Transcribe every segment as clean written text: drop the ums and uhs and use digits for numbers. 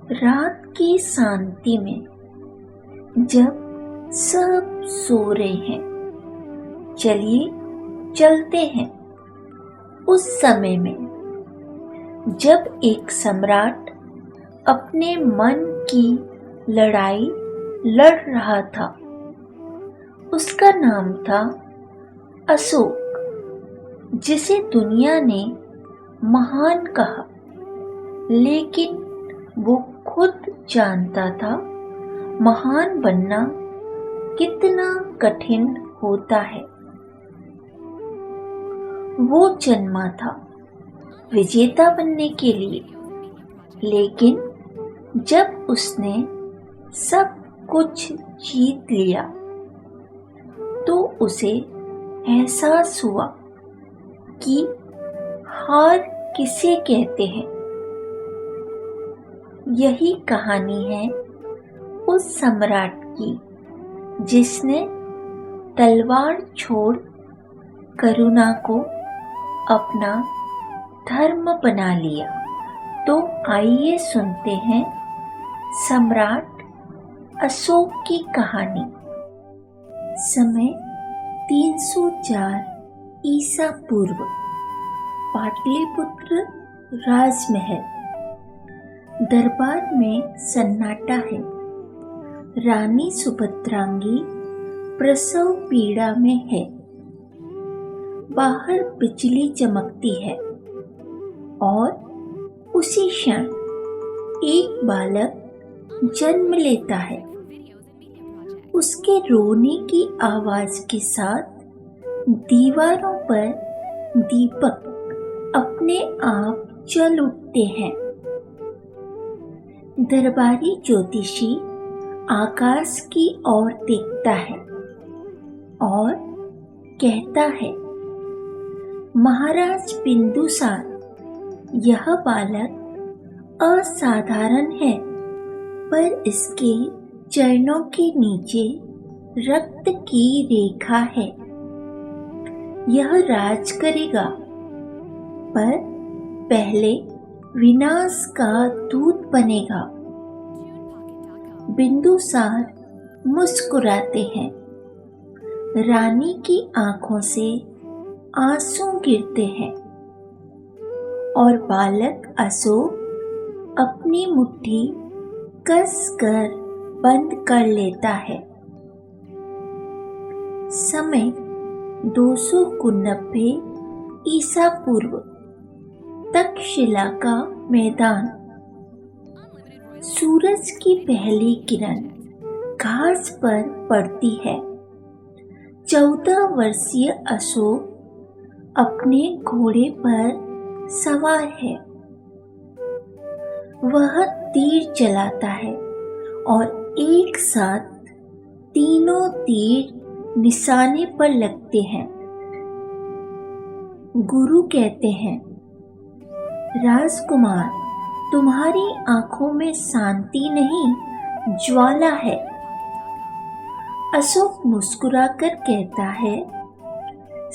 रात की शांति में जब सब सो रहे हैं, चलिए चलते हैं उस समय में जब एक सम्राट अपने मन की लड़ाई लड़ रहा था। उसका नाम था अशोक, जिसे दुनिया ने महान कहा, लेकिन वो खुद जानता था महान बनना कितना कठिन होता है। वो जन्मा था विजेता बनने के लिए, लेकिन जब उसने सब कुछ जीत लिया तो उसे एहसास हुआ कि हार किसे कहते हैं। यही कहानी है उस सम्राट की जिसने तलवार छोड़ करुणा को अपना धर्म बना लिया। तो आइए सुनते हैं सम्राट अशोक की कहानी। समय 304 ईसा पूर्व। पाटलिपुत्र राजमहल। दरबार में सन्नाटा है। रानी सुभद्रांगी प्रसव पीड़ा में है। बाहर बिजली चमकती है और उसी क्षण एक बालक जन्म लेता है। उसके रोने की आवाज के साथ दीवारों पर दीपक अपने आप जल उठते हैं। दरबारी ज्योतिषी आकाश की ओर देखता है और कहता है, महाराज बिंदुसार, यह बालक असाधारण है, पर इसके चरणों के नीचे रक्त की रेखा है। यह राज करेगा, पर पहले विनाश का दूत बनेगा। बिंदुसार मुस्कुराते हैं। रानी की आंखों से आंसू गिरते हैं और बालक अशोक अपनी मुट्ठी कसकर बंद कर लेता है। समय 290 ईसा पूर्व। तक्षशिला का मैदान। सूरज की पहली किरण घास पर पड़ती है। 14 वर्षीय अशोक अपने घोड़े पर सवार है। वह तीर चलाता है और एक साथ तीनों तीर निशाने पर लगते हैं। गुरु कहते हैं, राजकुमार, तुम्हारी आंखों में शांति नहीं, ज्वाला है। अशोक मुस्कुराकर कहता है,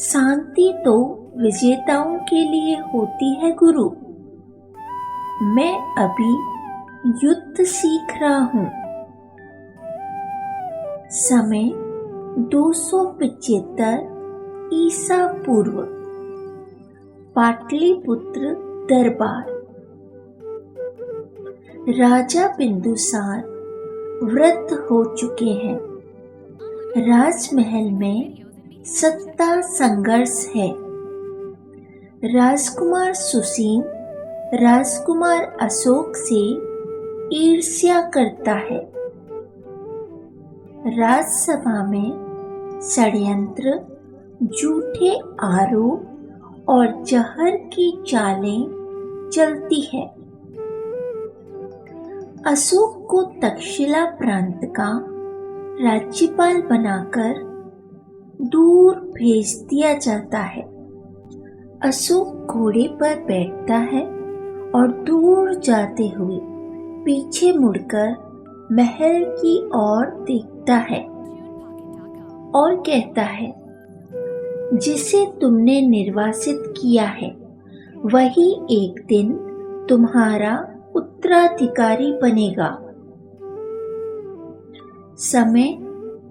शांति तो विजेताओं के लिए होती है गुरु। मैं अभी युद्ध सीख रहा हूँ। समय 275 ईसा पूर्व। पाटलिपुत्र दरबार। राजा बिंदुसार वृद्ध हो चुके हैं। राजमहल में सत्ता संघर्ष है। राजकुमार सुसीम राजकुमार अशोक से ईर्ष्या करता है। राजसभा में षड्यंत्र, झूठे आरोप और जहर की चालें चलती है। अशोक को तक्षशिला प्रांत का राज्यपाल बनाकर दूर भेज दिया जाता है। अशोक घोड़े पर बैठता है और दूर जाते हुए पीछे मुड़कर महल की ओर देखता है और कहता है, जिसे तुमने निर्वासित किया है वही एक दिन तुम्हारा उत्तराधिकारी बनेगा। समय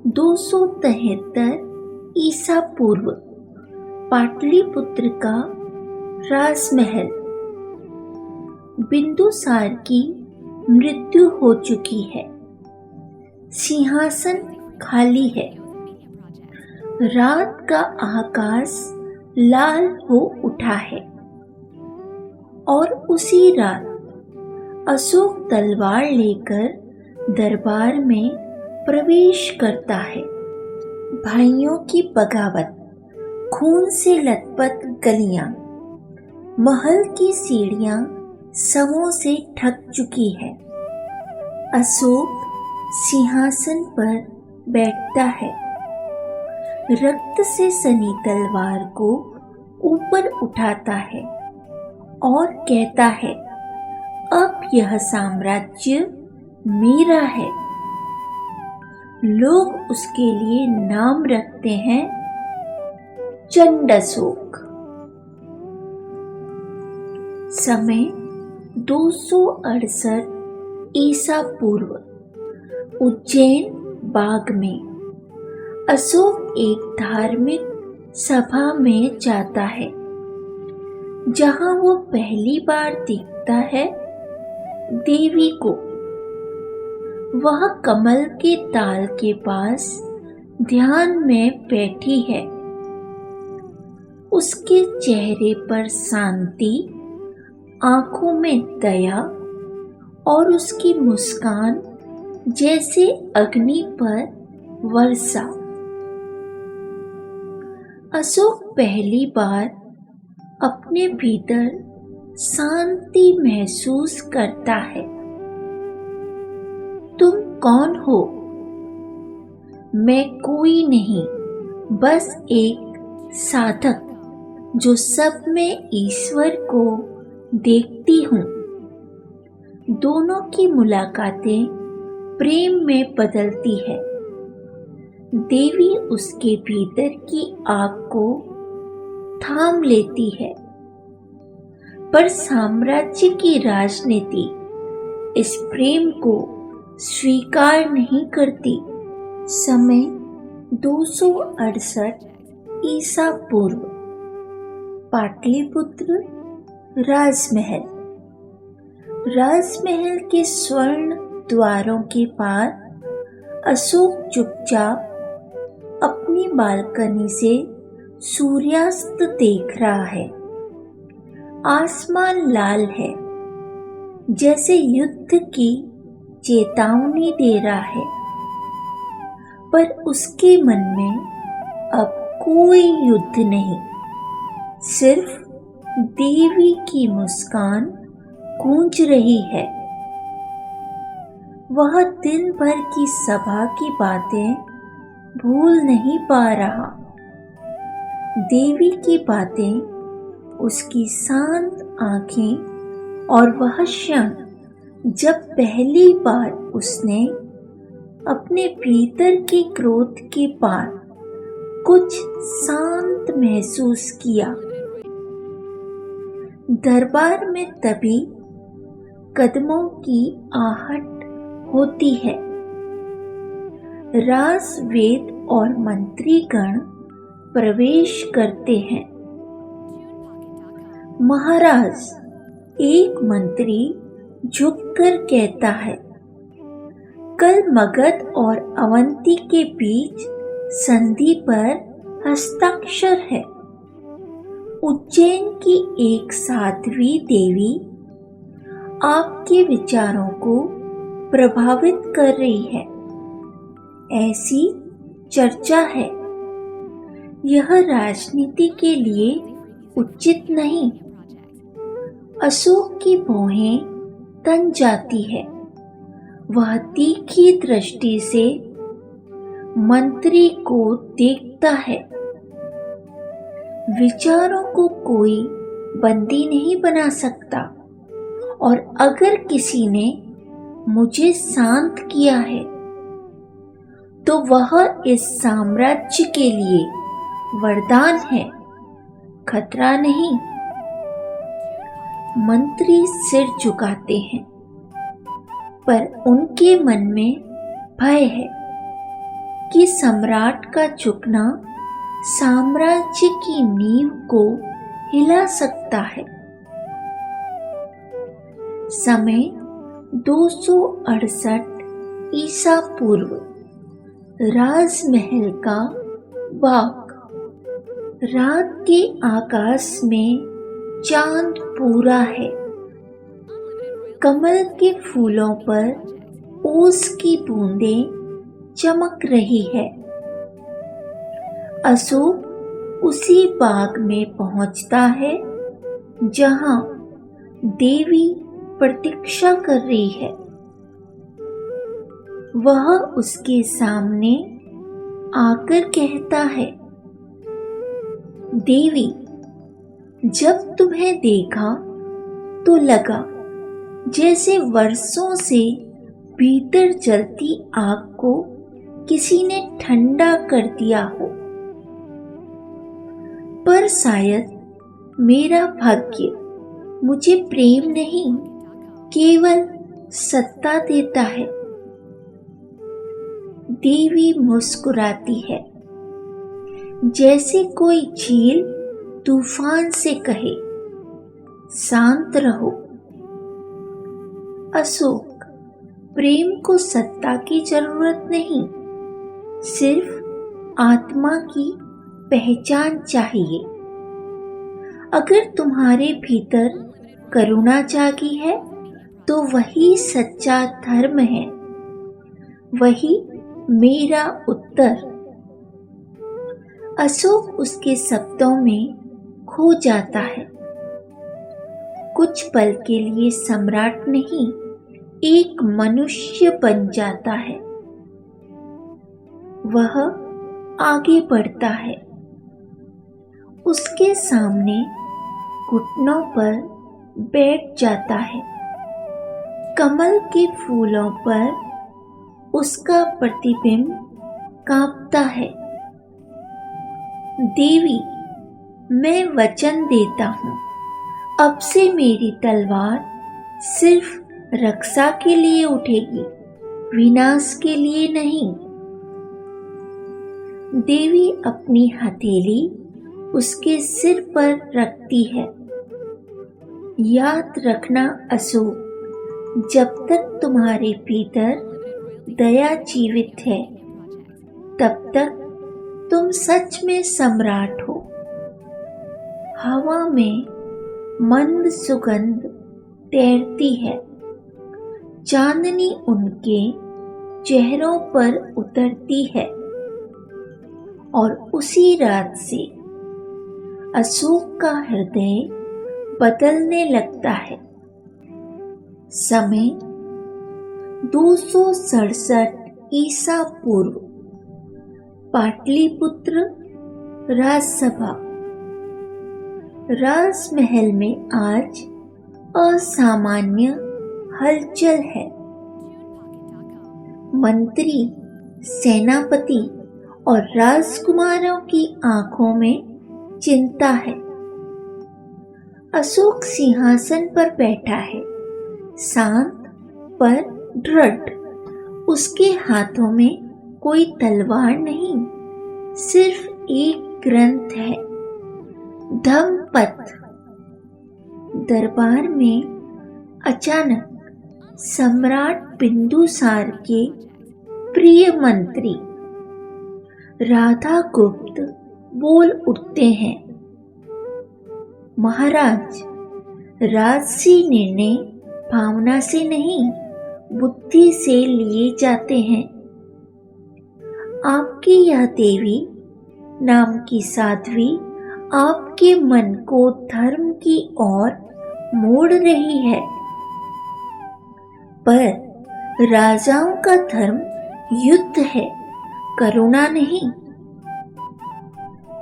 273 ईसा पूर्व। पाटलिपुत्र का राजमहल। बिंदुसार की मृत्यु हो चुकी है। सिंहासन खाली है। रात का आकाश लाल हो उठा है और उसी रात अशोक तलवार लेकर दरबार में प्रवेश करता है। भाइयों की बगावत, खून से लथपथ गलियां, महल की सीढ़ियां शवों से ढक चुकी है। अशोक सिंहासन पर बैठता है। रक्त से सनी तलवार को ऊपर उठाता है और कहता है, अब यह साम्राज्य मेरा है। लोग उसके लिए नाम रखते हैं चंड अशोक। समय 268 ईसा पूर्व। उज्जैन बाग में अशोक एक धार्मिक सभा में जाता है। जहां वो पहली बार देखता है देवी को। वह कमल के ताल के पास ध्यान में बैठी है। उसके चेहरे पर शांति, आंखों में दया और उसकी मुस्कान जैसे अग्नि पर वर्षा। अशोक पहली बार अपने भीतर शांति महसूस करता है। तुम कौन हो? मैं कोई नहीं, बस एक साधक जो सब में ईश्वर को देखती हूँ। दोनों की मुलाकातें प्रेम में बदलती है। देवी उसके भीतर की आग को थाम लेती है, पर साम्राज्य की राजनीति इस प्रेम को स्वीकार नहीं करती। समय 268 ईसा पूर्व। पाटलिपुत्र राजमहल। राजमहल के स्वर्ण द्वारों के पार अशोक चुपचाप अपनी बालकनी से सूर्यास्त देख रहा है। आसमान लाल है, जैसे युद्ध की चेतावनी दे रहा है। पर उसके मन में अब कोई युद्ध नहीं, सिर्फ देवी की मुस्कान गूंज रही है। वह दिन भर की सभा की बातें भूल नहीं पा रहा। देवी की बातें, उसकी शांत आंखें और वह क्षण जब पहली बार उसने अपने भीतर के क्रोध के पार कुछ शांत महसूस किया। दरबार में तभी कदमों की आहट होती है। राज, वेद और मंत्रीगण प्रवेश करते हैं। महाराज, एक मंत्री झुककर कहता है, कल मगध और अवंती के बीच संधि पर हस्ताक्षर है। उज्जैन की एक साध्वी देवी आपके विचारों को प्रभावित कर रही है, ऐसी चर्चा है। यह राजनीति के लिए उचित नहीं। अशोक की भौहें तन जाती है। वह तीखी दृष्टि से मंत्री को देखता है। विचारों को कोई बंदी नहीं बना सकता, और अगर किसी ने मुझे शांत किया है तो वह इस साम्राज्य के लिए वरदान है, खतरा नहीं। मंत्री सिर झुकाते हैं। पर उनके मन में भय है कि सम्राट का झुकना साम्राज्य की नींव को हिला सकता है। समय 268 ईसा पूर्व। राजमहल का बाग। रात के आकाश में चांद पूरा है। कमल के फूलों पर ओस की बूंदें चमक रही है। अशोक उसी बाग में पहुंचता है जहां देवी प्रतीक्षा कर रही है। वह उसके सामने आकर कहता है, देवी, जब तुम्हें देखा तो लगा जैसे वर्षों से भीतर जलती आग को किसी ने ठंडा कर दिया हो। पर शायद मेरा भाग्य मुझे प्रेम नहीं, केवल सत्ता देता है। देवी मुस्कुराती है, जैसे कोई झील तूफान से कहे, शांत रहो। अशोक, प्रेम को सत्ता की जरूरत नहीं, सिर्फ आत्मा की पहचान चाहिए। अगर तुम्हारे भीतर करुणा जागी है तो वही सच्चा धर्म है, वही मेरा उत्तर। अशोक उसके शब्दों में खो जाता है। कुछ पल के लिए सम्राट नहीं, एक मनुष्य बन जाता है। वह आगे बढ़ता है। उसके सामने घुटनों पर बैठ जाता है। कमल के फूलों पर उसका प्रतिबिंब कांपता है। देवी, मैं वचन देता हूँ, अब से मेरी तलवार सिर्फ रक्षा के लिए उठेगी, विनाश के लिए नहीं। देवी अपनी हथेली उसके सिर पर रखती है। याद रखना अशोक, जब तक तुम्हारे भीतर दया जीवित है, तब तक तुम सच में सम्राट हो। हवा में मंद सुगंध तैरती है। चांदनी उनके चेहरों पर उतरती है और उसी रात से अशोक का हृदय बदलने लगता है। समय 267 ईसा पूर्व। पाटलिपुत्र राजसभा। राजमहल में आज असामान्य हलचल है। मंत्री, सेनापति और राजकुमारों की आंखों में चिंता है। अशोक सिंहासन पर बैठा है, शांत पर दृढ़। उसके हाथों में कोई तलवार नहीं, सिर्फ एक ग्रंथ है, धम्मपत्र। दरबार में अचानक सम्राट बिंदुसार के प्रिय मंत्री राधागुप्त बोल उठते हैं, महाराज, राजसी निर्णय भावना से नहीं, बुद्धि से लिए जाते हैं। आपकी यह देवी नाम की साध्वी आपके मन को धर्म की ओर मोड़ रही है, पर राजाओं का धर्म युद्ध है, करुणा नहीं।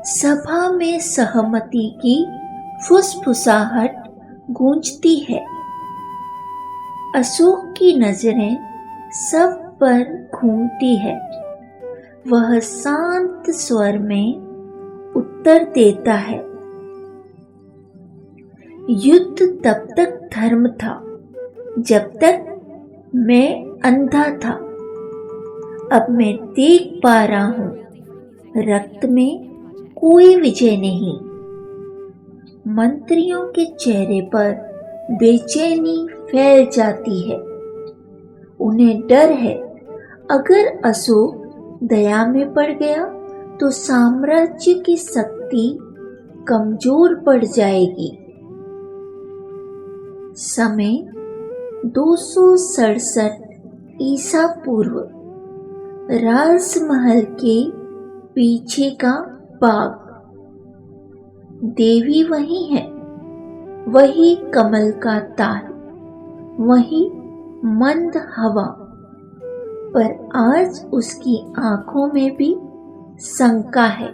सभा में सहमति की फुसफुसाहट गूंजती है। अशोक की नजरें सब पर घूमती है। वह शांत स्वर में उत्तर देता है, युद्ध तब तक धर्म था जब तक मैं अंधा था, अब मैं देख पा रहा हूँ, रक्त में कोई विजय नहीं। मंत्रियों के चेहरे पर बेचैनी फैल जाती है। उन्हें डर है, अगर अशोक दया में पड़ गया तो साम्राज्य की शक्ति कमजोर पड़ जाएगी। समय 267 ईसा पूर्व। राजमहल के पीछे का बाग। देवी वही है, वही कमल का ताल, वही मंद हवा, पर आज उसकी आंखों में भी शंका है।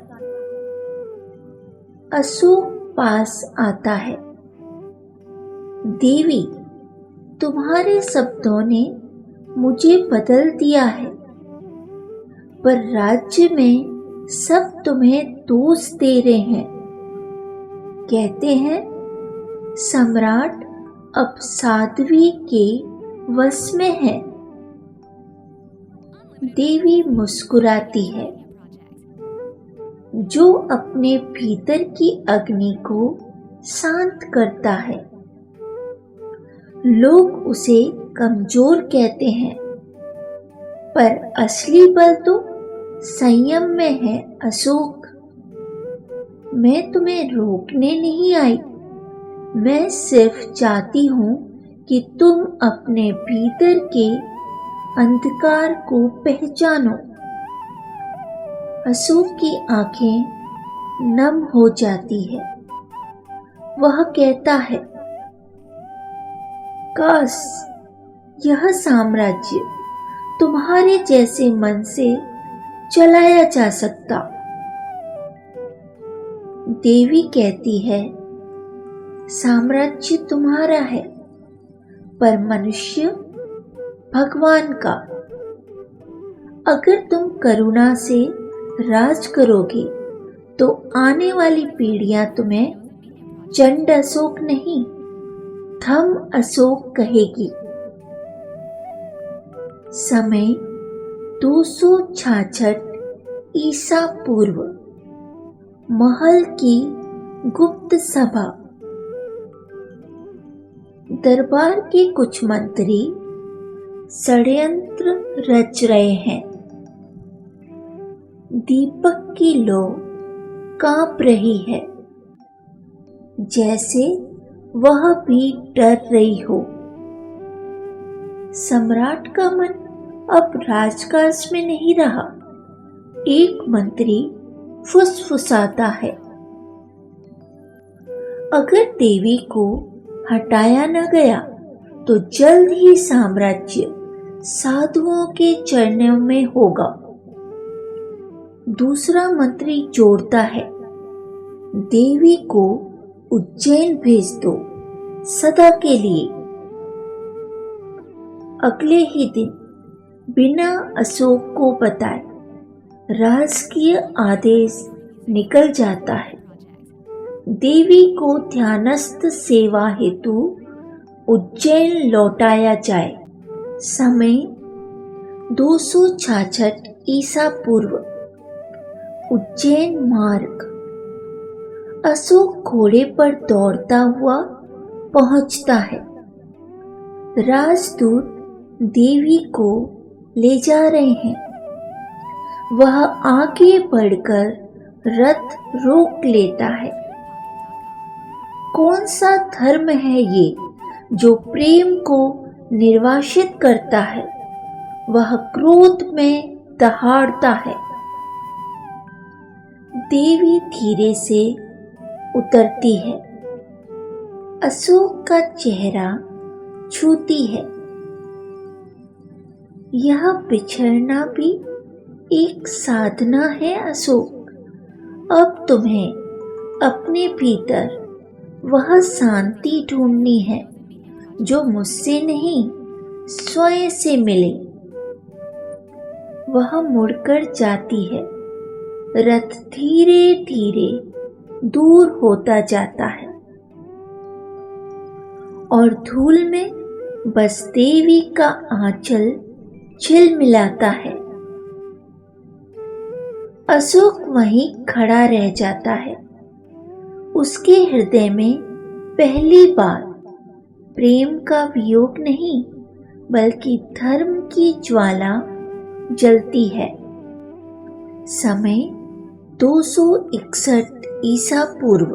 अशोक पास आता है। देवी, तुम्हारे शब्दों ने मुझे बदल दिया है, पर राज्य में सब तुम्हें दोष दे रहे हैं। कहते हैं सम्राट अब साध्वी के वश में है। देवी मुस्कुराती है। जो अपने भीतर की अग्नि को शांत करता है, लोग उसे कमजोर कहते हैं, पर असली बल तो संयम में है। अशोक, मैं तुम्हें रोकने नहीं आई, मैं सिर्फ चाहती हूं कि तुम अपने भीतर के अंधकार को पहचानो। अशोक की आंखें नम हो जाती है। वह कहता है, काश यह साम्राज्य तुम्हारे जैसे मन से चलाया जा सकता। देवी कहती है, साम्राज्य तुम्हारा है, पर मनुष्य भगवान का। अगर तुम करुणा से राज करोगे तो आने वाली पीढ़ियां तुम्हें चंड अशोक नहीं, थम अशोक कहेगी। समय 266 ईसा पूर्व। महल की गुप्त सभा। दरबार के कुछ मंत्री षड्यंत्र रच रहे हैं। दीपक की लौ कांप रही है, जैसे वह भी डर रही हो। सम्राट का मन अब राजकाज में नहीं रहा। एक मंत्री फुसफुसाता है, अगर देवी को हटाया न गया तो जल्द ही साम्राज्य साधुओं के चरणों में होगा। दूसरा मंत्री जोड़ता है, देवी को उज्जैन भेज दो, सदा के लिए। अगले ही दिन बिना अशोक को बताए राजकीय आदेश निकल जाता है। देवी को ध्यानस्थ सेवा हेतु उज्जैन लौटाया जाए। समय 266 ईसा पूर्व। उज्जैन मार्ग। अशोक घोड़े पर दौड़ता हुआ पहुंचता है। राजदूत देवी को ले जा रहे हैं। वह आगे बढ़कर रथ रोक लेता है। कौन सा धर्म है ये जो प्रेम को निर्वासित करता है? वह क्रोध में दहाड़ता है। देवी धीरे से उतरती है। अशोक का चेहरा छूती है। यह बिछड़ना भी एक साधना है अशोक। अब तुम्हें अपने भीतर वह शांति ढूंढनी है जो मुझसे नहीं, स्वयं से मिले। वह मुड़कर जाती है। रथ धीरे धीरे दूर होता जाता है और धूल में बस देवी का आंचल झिलमिलाता है। अशोक वहीं खड़ा रह जाता है। उसके हृदय में पहली बार प्रेम का वियोग नहीं, बल्कि धर्म की ज्वाला जलती है। समय 261 ईसा पूर्व।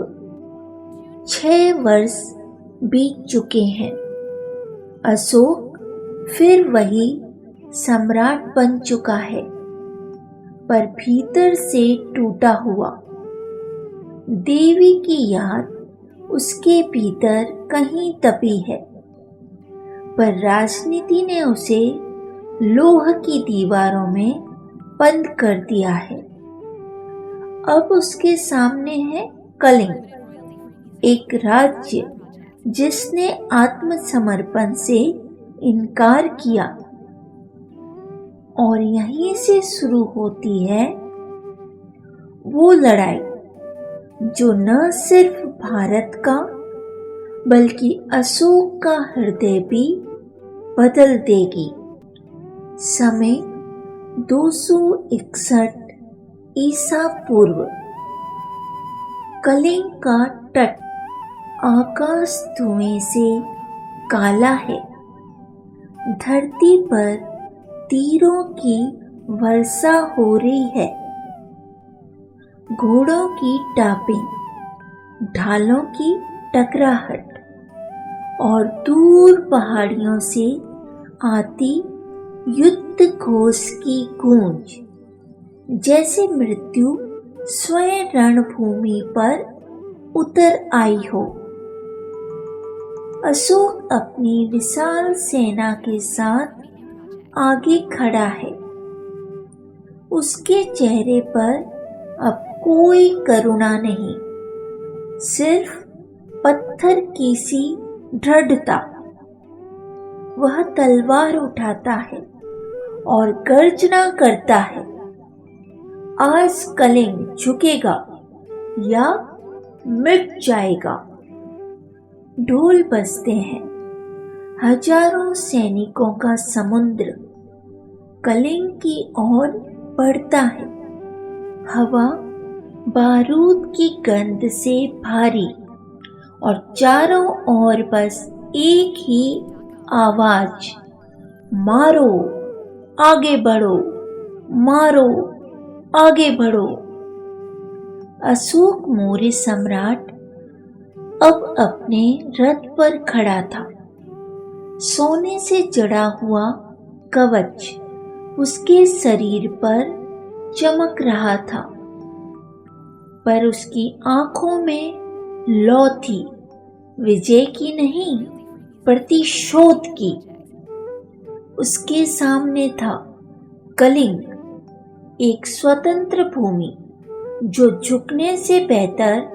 6 वर्ष बीत चुके हैं। अशोक फिर वही सम्राट बन चुका है, पर भीतर से टूटा हुआ। देवी की याद उसके भीतर कहीं दबी है, पर राजनीति ने उसे लोह की दीवारों में बंद कर दिया है। अब उसके सामने है कलिंग, एक राज्य जिसने आत्मसमर्पण से इनकार किया। और यहीं से शुरू होती है वो लड़ाई जो न सिर्फ भारत का बल्कि अशोक का हृदय भी बदल देगी। समय 261 ईसा पूर्व। कलिंग का तट आकाश धुएं से काला है। धरती पर तीरों की वर्षा हो रही है। घोड़ों की टापिंग, ढालों की टकराहट और दूर पहाड़ियों से आती युद्ध घोष की गूंज, जैसे मृत्यु स्वयं रणभूमि पर उतर आई हो। अशोक अपनी विशाल सेना के साथ आगे खड़ा है। उसके चेहरे पर अब कोई करुणा नहीं, सिर्फ पत्थर की सी दृढ़ता। वह तलवार उठाता है और गर्जना करता है, आज कलिंग झुकेगा या मिट जाएगा। ढोल बजते हैं, हजारों सैनिकों का समुद्र कलिंग की ओर बढ़ता है। हवा बारूद की गंध से भारी और चारों ओर बस एक ही आवाज, मारो आगे बढ़ो, मारो आगे बढ़ो। अशोक मौर्य सम्राट अब अपने रथ पर खड़ा था। सोने से जड़ा हुआ कवच उसके शरीर पर चमक रहा था, पर उसकी आंखों में लौ थी, विजय की नहीं, प्रतिशोध की। उसके सामने था कलिंग, एक स्वतंत्र भूमि जो झुकने से बेहतर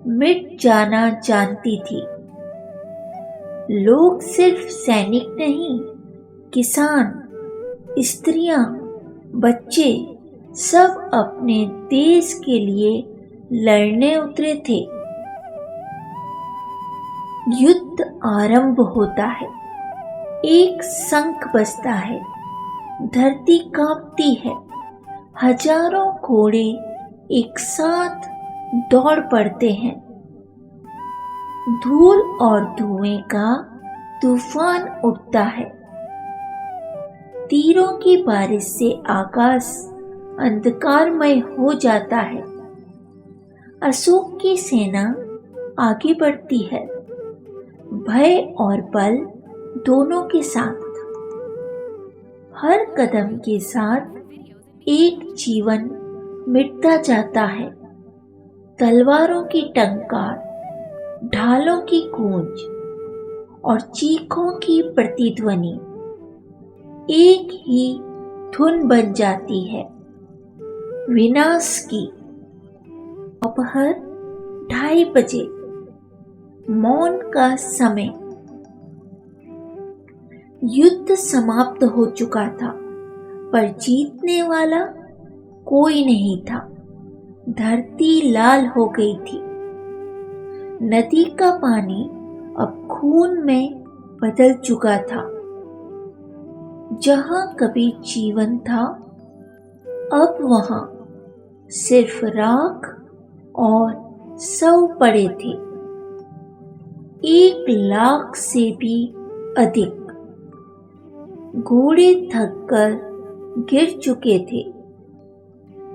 मिट जाना जानती थी। लोग सिर्फ सैनिक नहीं, किसान, स्त्रियां, बच्चे सब अपने देश के लिए लड़ने उतरे थे। युद्ध आरंभ होता है। एक शंख बजता है, धरती कांपती है। हजारों घोड़े एक साथ दौड़ पड़ते हैं। धूल और धुएं का तूफान उठता है। तीरों की बारिश से आकाश अंधकारमय हो जाता है। अशोक की सेना आगे बढ़ती है, भय और बल दोनों के साथ। हर कदम के साथ एक जीवन मिटता जाता है। तलवारों की टंकार, ढालों की गूंज और चीखों की प्रतिध्वनि एक ही धुन बन जाती है, विनाश की। दोपहर 2:30 बजे, मौन का समय। युद्ध समाप्त हो चुका था, पर जीतने वाला कोई नहीं था। धरती लाल हो गई थी। नदी का पानी अब खून में बदल चुका था। जहां कभी जीवन था, अब वहां सिर्फ राख और शव पड़े थे। 1,00,000 से भी अधिक घोड़े थककर गिर चुके थे।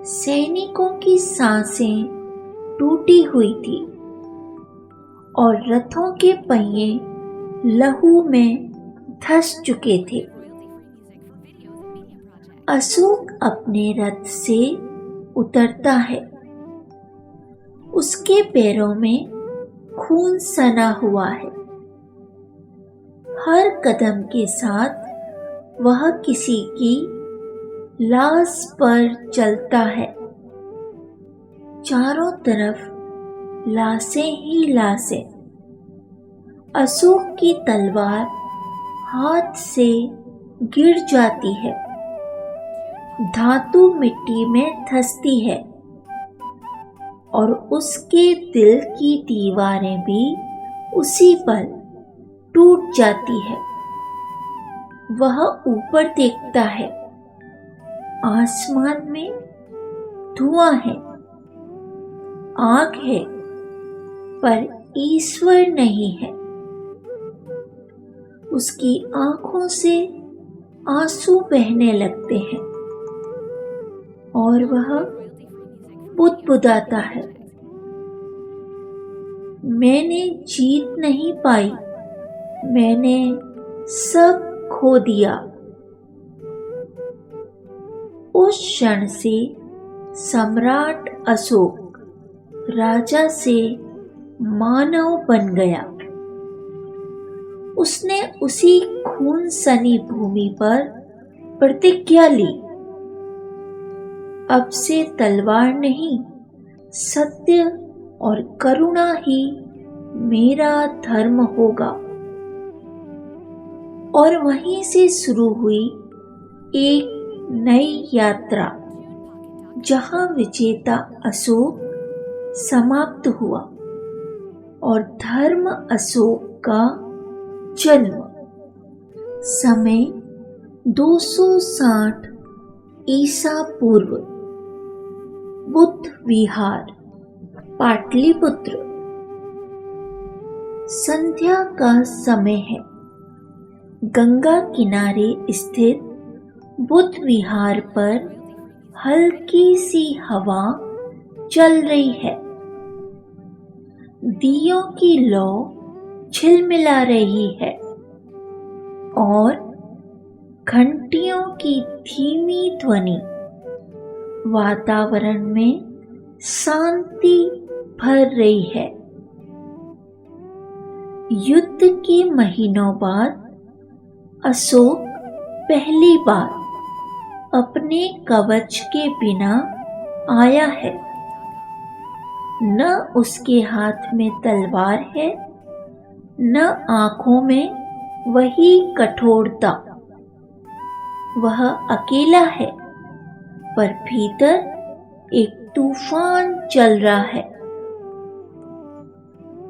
सैनिकों की सांसें टूटी हुई थी और रथों के पहिए लहू में धंस चुके थे। अशोक अपने रथ से उतरता है। उसके पैरों में खून सना हुआ है। हर कदम के साथ वह किसी की लाश पर चलता है। चारों तरफ लाशें ही लाशें। अशोक की तलवार हाथ से गिर जाती है। धातु मिट्टी में धंसती है और उसके दिल की दीवारें भी उसी पल टूट जाती है। वह ऊपर देखता है। आसमान में धुआं है, आग है, पर ईश्वर नहीं है। उसकी आंखों से आंसू बहने लगते हैं और वह बुदबुदाता है, मैंने जीत नहीं पाई, मैंने सब खो दिया। उस क्षण से सम्राट अशोक राजा से मानव बन गया। उसने उसी खून सनी भूमि पर प्रतिज्ञा ली, अब से तलवार नहीं, सत्य और करुणा ही मेरा धर्म होगा। और वहीं से शुरू हुई एक नई यात्रा, जहां विजेता अशोक समाप्त हुआ और धर्म अशोक का जन्म। समय 260 ईसा पूर्व। बुद्ध विहार, पाटलिपुत्र। संध्या का समय है। गंगा किनारे स्थित बुद्ध विहार पर हल्की सी हवा चल रही है। दियों की लौ झिलमिला रही है और घंटियों की धीमी ध्वनि वातावरण में शांति भर रही है। युद्ध के महीनों बाद अशोक पहली बार अपने कवच के बिना आया है। न उसके हाथ में तलवार है, न आंखों में वही कठोरता। वह अकेला है, पर भीतर एक तूफान चल रहा है।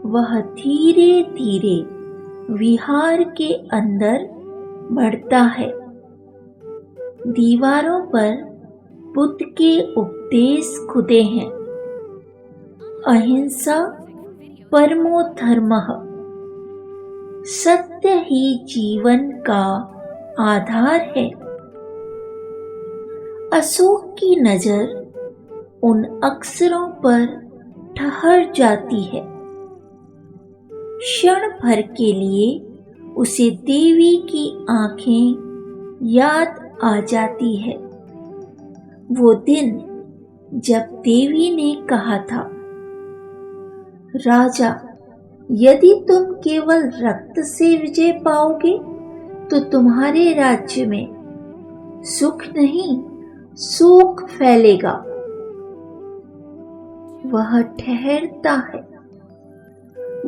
वह धीरे धीरे विहार के अंदर बढ़ता है। दीवारों पर बुद्ध के उपदेश खुदे हैं। अहिंसा परमो धर्मः। सत्य ही जीवन का आधार है। अशोक की नजर उन अक्षरों पर ठहर जाती है। क्षण भर के लिए उसे देवी की आंखें याद आ जाती है। वो दिन जब देवी ने कहा था, राजा, यदि तुम केवल रक्त से विजय पाओगे तो तुम्हारे राज्य में सुख नहीं, शोक फैलेगा। वह ठहरता है।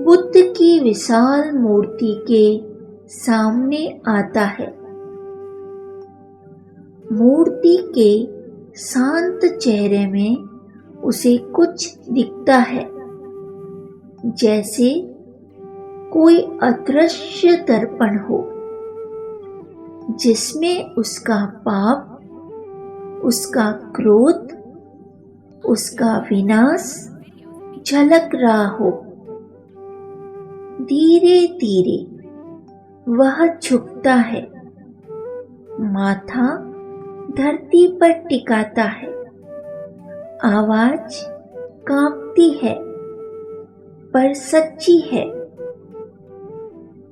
बुद्ध की विशाल मूर्ति के सामने आता है। मूर्ति के शांत चेहरे में उसे कुछ दिखता है, जैसे कोई अदृश्य दर्पण हो जिसमें उसका पाप, उसका क्रोध, उसका विनाश झलक रहा हो। धीरे धीरे वह झुकता है, माथा धरती पर टिकाता है, आवाज कांपती है पर सच्ची है।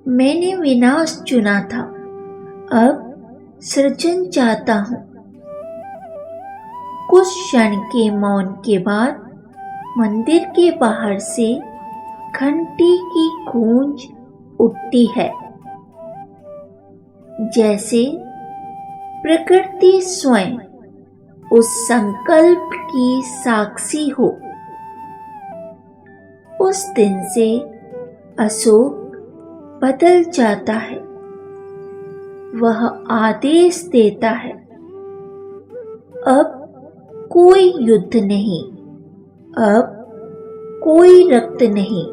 मैंने विनाश चुना था, अब सृजन चाहता हूं। कुछ क्षण के मौन के बाद मंदिर के बाहर से घंटी की गूंज उठती है, जैसे प्रकृति स्वयं उस संकल्प की साक्षी हो। उस दिन से अशोक बदल जाता है। वह आदेश देता है, अब कोई युद्ध नहीं, अब कोई रक्त नहीं।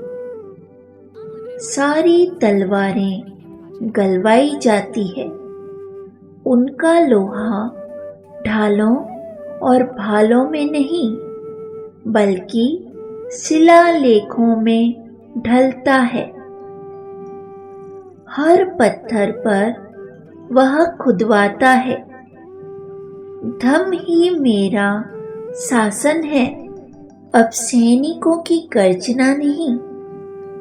सारी तलवारें गलवाई जाती है। उनका लोहा ढालों और भालों में नहीं, बल्कि शिलालेखों में ढलता है। हर पत्थर पर वह खुदवाता है, धम्म ही मेरा शासन है। अब सैनिकों की गर्जना नहीं,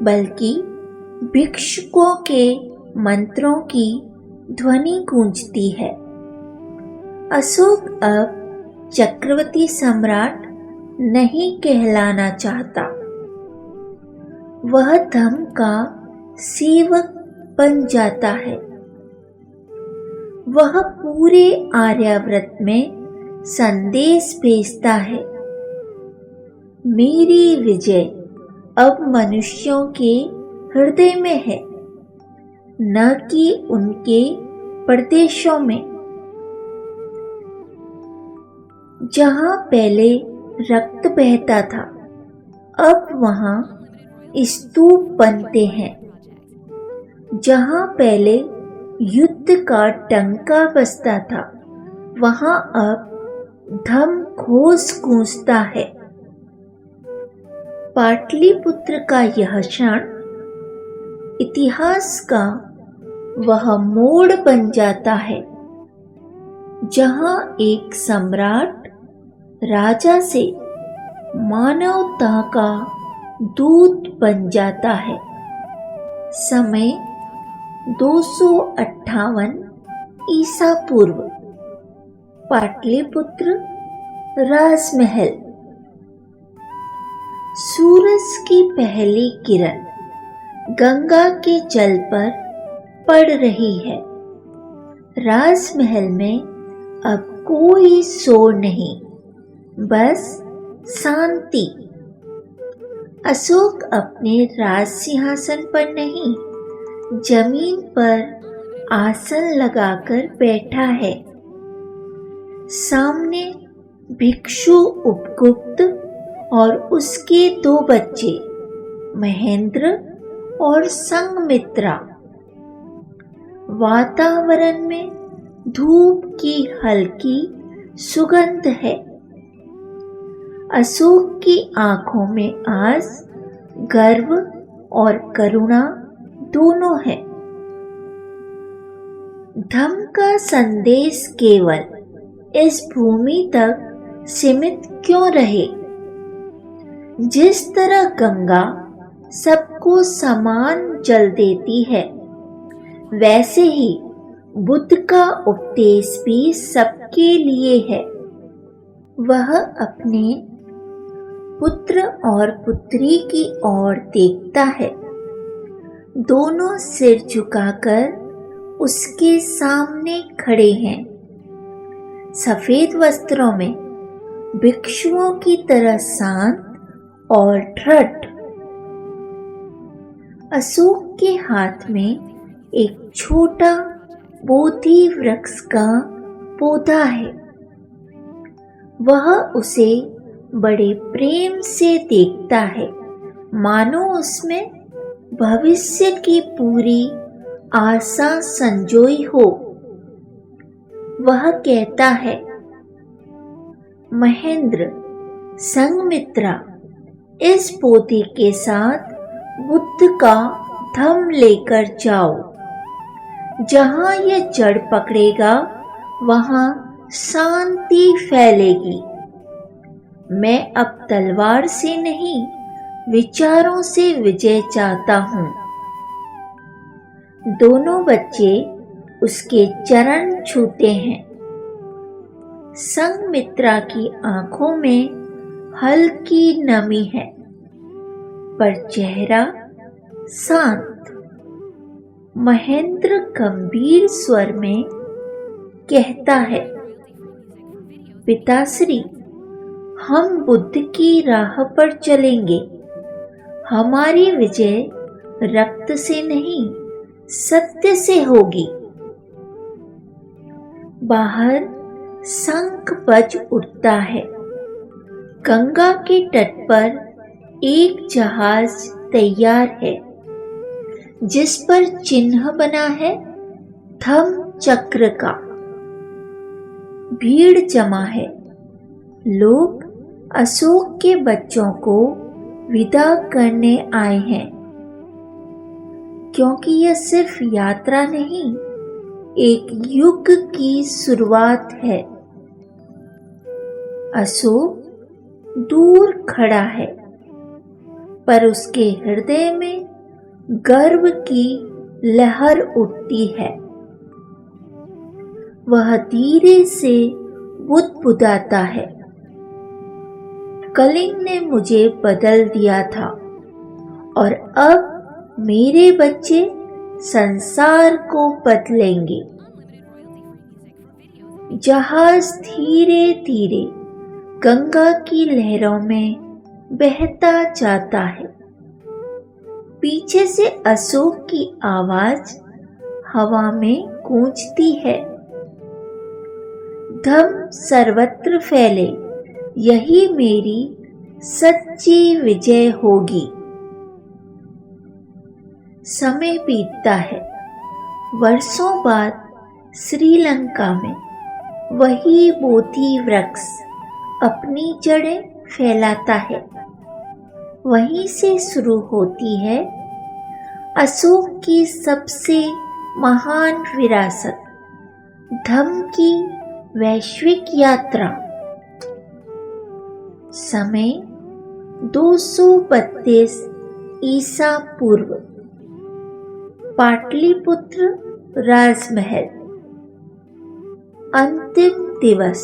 बल्कि भिक्षुकों के मंत्रों की ध्वनि गूंजती है। अशोक अब चक्रवर्ती सम्राट नहीं कहलाना चाहता। वह धम्म का सेवक बन जाता है। वह पूरे आर्यावर्त में संदेश भेजता है, मेरी विजय अब मनुष्यों के हृदय में है, न कि उनके प्रदेशों में। जहां पहले रक्त बहता था, अब वहां स्तूप बनते हैं। जहां पहले युद्ध का डंका बजता था, वहां अब धम्म घोष गूंजता है। पाटलिपुत्र का यह क्षण इतिहास का वह मोड़ बन जाता है, जहां एक सम्राट राजा से मानवता का दूत बन जाता है। समय 258 ईसा पूर्व। पाटलिपुत्र राजमहल। सूरज की पहली किरण गंगा के जल पर पड़ रही है। राजमहल में अब कोई शोर नहीं, बस शांति। अशोक अपने राज सिंहासन पर नहीं, जमीन पर आसन लगाकर बैठा है। सामने भिक्षु उपगुप्त और उसके 2 बच्चे महेंद्र और संघमित्रा। वातावरण में धूप की हल्की सुगंध है। अशोक की आंखों में आज गर्व और करुणा दोनों है। धम्म का संदेश केवल इस भूमि तक सीमित क्यों रहे? जिस तरह गंगा सबको समान जल देती है, वैसे ही बुद्ध का उपदेश भी सबके लिए है। वह अपने पुत्र और पुत्री की ओर देखता है। दोनों सिर झुकाकर उसके सामने खड़े हैं। सफेद वस्त्रों में भिक्षुओं की तरह शांत और दृढ़। अशोक के हाथ में एक छोटा बोधि वृक्ष का पौधा है। वह उसे बड़े प्रेम से देखता है, मानो उसमें भविष्य की पूरी आशा संजोई हो। वह कहता है, महेंद्र, संघमित्रा, इस पोथी के साथ बुद्ध का धम्म लेकर जाओ। जहां यह जड़ पकड़ेगा वहां शांति फैलेगी। मैं अब तलवार से नहीं, विचारों से विजय चाहता हूं। दोनों बच्चे उसके चरण छूते हैं। संघमित्रा की आंखों में हल्की नमी है, पर चेहरा शांत। महेंद्र गंभीर स्वर में कहता है, पिताश्री, हम बुद्ध की राह पर चलेंगे। हमारी विजय रक्त से नहीं, सत्य से होगी। बाहर शंख बज उठता है। गंगा के तट पर एक जहाज तैयार है, जिस पर चिन्ह बना है धम्म चक्र का। भीड़ जमा है। लोग अशोक के बच्चों को विदा करने आए हैं, क्योंकि यह सिर्फ यात्रा नहीं, एक युग की शुरुआत है। अशोक दूर खड़ा है, पर उसके हृदय में गर्व की लहर उठती है। वह धीरे से बुदबुदाता है, कलिंग ने मुझे बदल दिया था, और अब मेरे बच्चे संसार को बदलेंगे। जहाज धीरे धीरे गंगा की लहरों में बहता जाता है। पीछे से अशोक की आवाज हवा में गूंजती है, धम्म सर्वत्र फैले, यही मेरी सच्ची विजय होगी। समय बीतता है। वर्षों बाद श्रीलंका में वही बोधि वृक्ष अपनी जड़ें फैलाता है। वहीं से शुरू होती है अशोक की सबसे महान विरासत, धम्म की वैश्विक यात्रा। समय 232 ईसा पूर्व। पाटलिपुत्र राजमहल। अंतिम दिवस।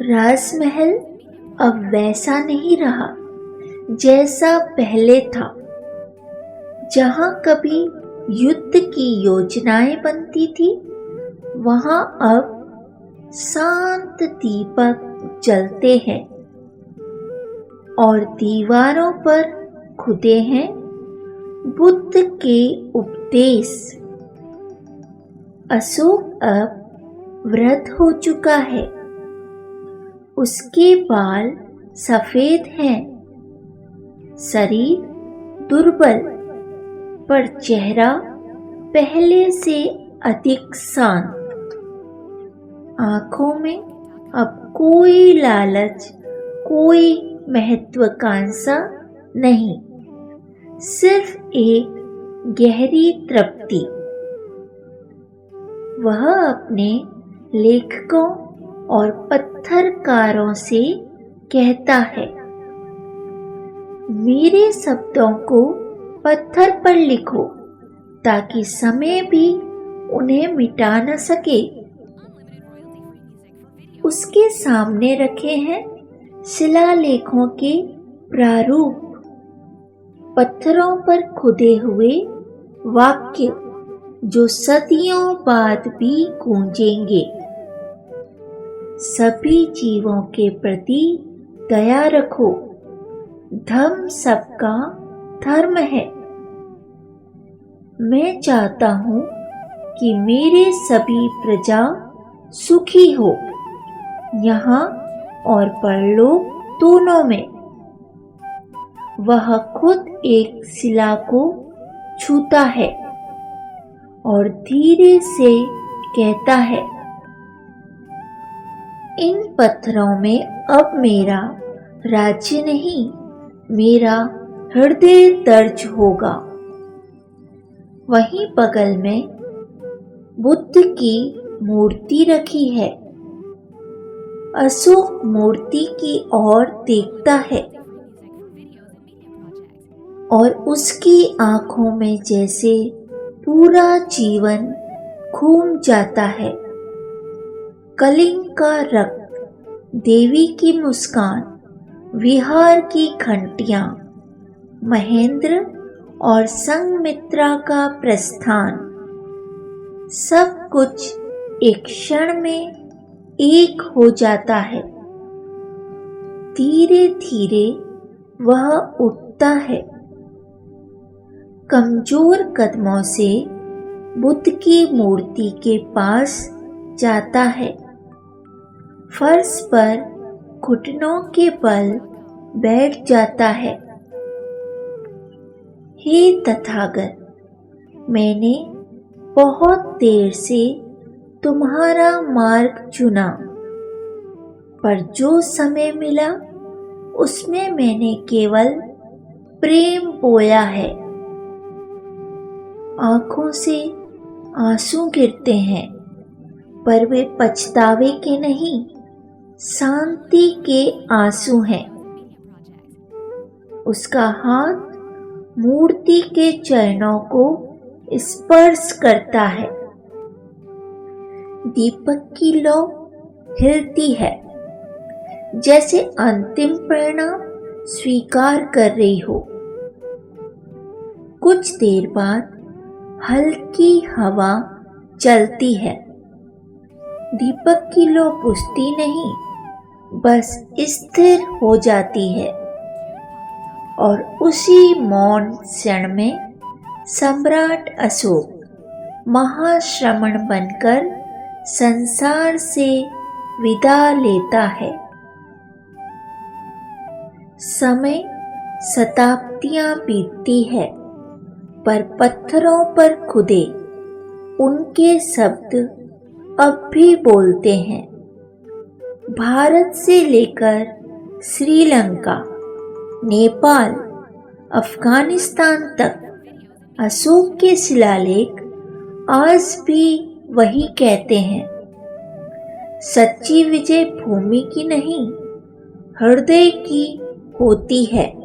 राजमहल अब वैसा नहीं रहा जैसा पहले था। जहां कभी युद्ध की योजनाएं बनती थी, वहां अब शांत दीपक जलते हैं और दीवारों पर खुदे हैं बुद्ध के उपदेश। अशोक अब वृद्ध हो चुका है। उसके बाल सफेद हैं, शरीर दुर्बल, पर चेहरा पहले से अधिक शांत। आंखों में अब कोई लालच, कोई महत्वाकांक्षा नहीं, सिर्फ एक गहरी तृप्ति। वह अपने लेखकों और पत्थरकारों से कहता है, मेरे शब्दों को पत्थर पर लिखो, ताकि समय भी उन्हें मिटा न सके। उसके सामने रखे हैं शिलालेखों के प्रारूप, पत्थरों पर खुदे हुए वाक्य जो सदियों बाद भी गूंजेंगे। सभी जीवों के प्रति दया रखो, धम्म सबका धर्म है। मैं चाहता हूं कि मेरे सभी प्रजा सुखी हो, यहाँ और परलोक दोनों में। वह खुद एक शिला को छूता है और धीरे से कहता है, इन पत्थरों में अब मेरा राज्य नहीं, मेरा हृदय दर्ज होगा। वहीं बगल में बुद्ध की मूर्ति रखी है। अशोक मूर्ति की ओर देखता है और उसकी आंखों में जैसे पूरा जीवन घूम जाता है। कलिंग का रक्त, देवी की मुस्कान, विहार की घंटियां, महेंद्र और संघमित्रा का प्रस्थान, सब कुछ एक क्षण में एक हो जाता है। धीरे धीरे वह उठता है, कमजोर कदमों से बुद्ध की मूर्ति के पास जाता है। फर्श पर घुटनों के बल बैठ जाता है। हे तथागत, मैंने बहुत देर से तुम्हारा मार्ग चुना, पर जो समय मिला उसमें मैंने केवल प्रेम बोया है। आंखों से आंसू गिरते हैं, पर वे पछतावे के नहीं, शांति के आंसू हैं। उसका हाथ मूर्ति के चरणों को स्पर्श करता है। दीपक की लौ हिलती है, जैसे अंतिम परिणाम स्वीकार कर रही हो। कुछ देर बाद हल्की हवा चलती है। दीपक की लौ बुझती नहीं, बस स्थिर हो जाती है और उसी मौन क्षण में सम्राट अशोक महाश्रमण बनकर संसार से विदा लेता है। समय शताब्दियां बीतती है, पर पत्थरों पर खुदे उनके शब्द अब भी बोलते हैं। भारत से लेकर श्रीलंका, नेपाल, अफगानिस्तान तक अशोक के शिलालेख आज भी वही कहते हैं, सच्ची विजय भूमि की नहीं, हृदय की होती है।